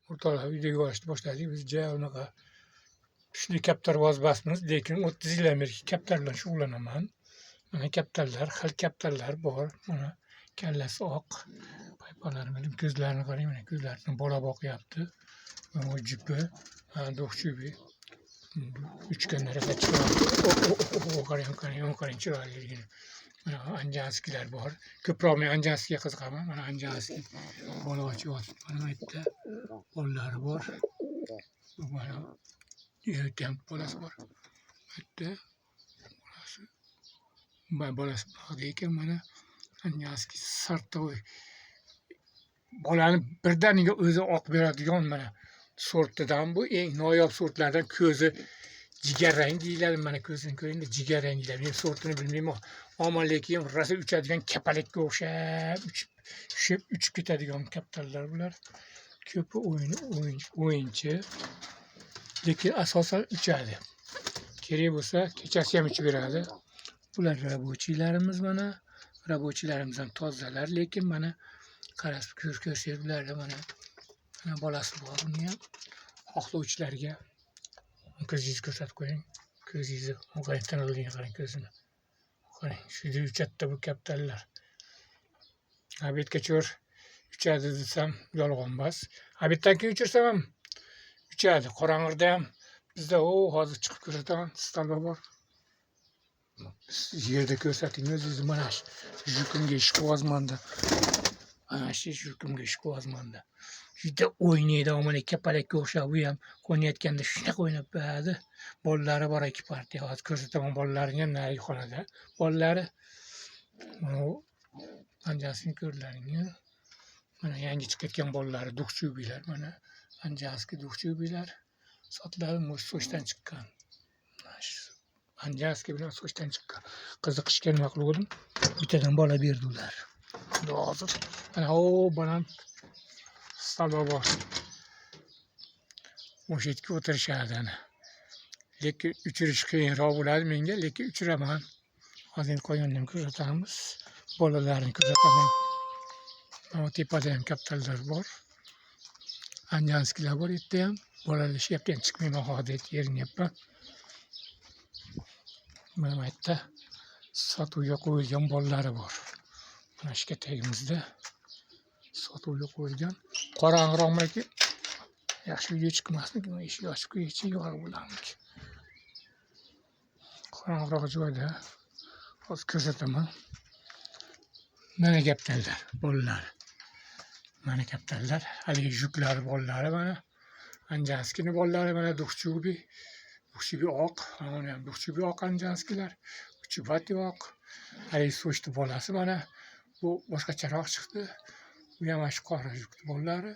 o'rtoqlar videoga olishni boshladik. Biz ja unaqa kuchli kaptarvozbasmiz, lekin 30 yildan beri kaptar bilan shug'ullanaman. Mana kaptarlar, xil kaptarlar bor. Mana kallasi oq. Paypalari bilan ko'zlarini qarang, mana ko'zlarini bola boqyapti. Mana jipi, do'xchubi. Uchgan harakat chiqyapti. Qarang chiroyliligini. Mana anjanskilar bor. Ko'proq men anjanskiga qiziqaman. Mana anjanski bola ochyapti. Mana bu yerda bolalari bor. Mana yerda ham bolasi bor. Bu yerda bolasi bor ekan. Mana anjanski sartoy. Bolani birdaniga o'zi oq beradigan mana sortidan bu eng noyob sortlardan ko'zi jigarrang deyiladi. Mana ko'zini ko'ring, jigarrang deyiladi. Men sortini bilmayman. Ammo lekin rosa uchadigan kapalakka o'xshab uchib ketadigan kaptarlar bular. Ko'pi o'yinchi. Lekin asosan uchadi. Kerak bo'lsa kechasi ham uchib beradi. Bular rabochiylarimiz mana. Rabochiylarimizdan tozalar, lekin mana qarasib ko'rsangiz bularda mana bolasi bor. Uni ham xohlovchilarga ko'zingizni ko'rsatib qo'ying. Ko'zingizni qarang, tanilgan qarang ko'zini. Qarang, juda uchatda bu kaptarlar. Abedga cho'r uchadi desam yolg'on emas. Abeddan keyin uchirsam ham uchadi. Qorong'ida ham bizda hozir chiqib ko'rsataman, stalba bor. Yerda ko'rsating o'zingizni. Mana shu jukumga ishqibozmanda. Mana shu jukumga ishqibozmanda. Juda o'ynaydi, mana kapalakka o'xshab, bu ham qo'ynayotganda shunaqa o'ynab beradi. Bolalari bor, ikki partiya. Hozir ko'rsataman bolalarini ham narigi xonada. Bolalari mana anjanskini ko'rlaring. Mana yangi chiqayotgan bolalari do'xchubilar. Mana anjanski do'xchubilar sotiladi, sochdan chiqqan. Anjanski bilan sochdan chiqqan. Qiziqishga nima qildim? Bittadan bola berdi ular. Hozir mana baland stalba bor. O'sha yerga o'tirishadi ana. Lekin uchirish qiyinroq bo'ladi menga, lekin uchiraman. Hozir qo'ygandan ko'rsatamiz. Bolalarni ko'rsataman. Mana tepada ham kaptarlar bor. Anjanskilar bor yerda ham. Bolalashyapti, ham chiqmayman hozir yerinyapman. Mana bu yerda sotuvga qo'yilgan bolalari bor. Mana shu katagimizda sotuvga qo'yilgan. Qorong'iroqmi? Yaxshi video chiqmasmikin? Eshik ochib qo'yishi yorug' bo'larmiki. Qorong'iroq joyda hozir ko'rsataman. Mana kaptarlar, bolalar. Mana kaptarlar, haligi juklar bolalari mana. Anjanskini bolalari mana do'xchubi. Do'xchubi oq, mana ham do'xchubi oq anjanskilar. Uchubat yo'q. Haligi sochli bolasi mana. Bu boshqacharoq chiqdi. Bu ham shu qora jukli bolalari.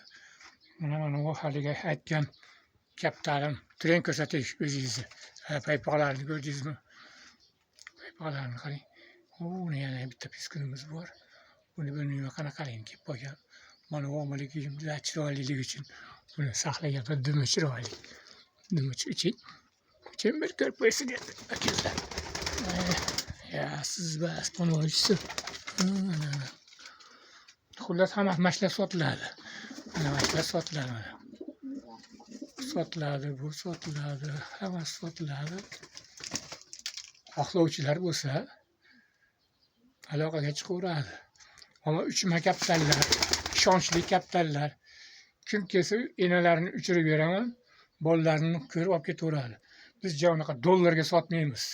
Mana bu haligi aytgan kaptarim. Turing ko'rsatish o'zingizni. Paypoqlarni ko'rdingizmi? Paypoqlarni qarang. Uni yana bitta piskunimiz bor. Buni bilmayman qanaqaligini kelib qolgan. Mana bu omaligimda chiroylilik uchun buni saqlagan, dumi chiroyli. Dumi uchun bir ko'rib qo'ysin dedi akazlar. Siz bas bo'lishsiz. Xullas hamma mashlar sotiladi. Mana mashlar sotiladi. Sotiladi, bu sotiladi, hammasi sotiladi. Xohlovchilar bo'lsa aloqaga chiqaveradi. Ammo uchma kaptarlar, ishonchli kaptarlar. Kim kelsa enalarini uchirib beraman, bolalarini ko'rib olib ketaveradi. Biz unaqa dollarga sotmaymiz.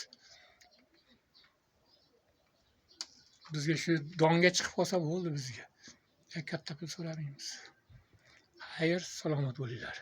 Bizga shu donga chiqib qolsa bo'ldi bizga. Katta pul so'ramaymiz. Xayr, salomat bo'linglar.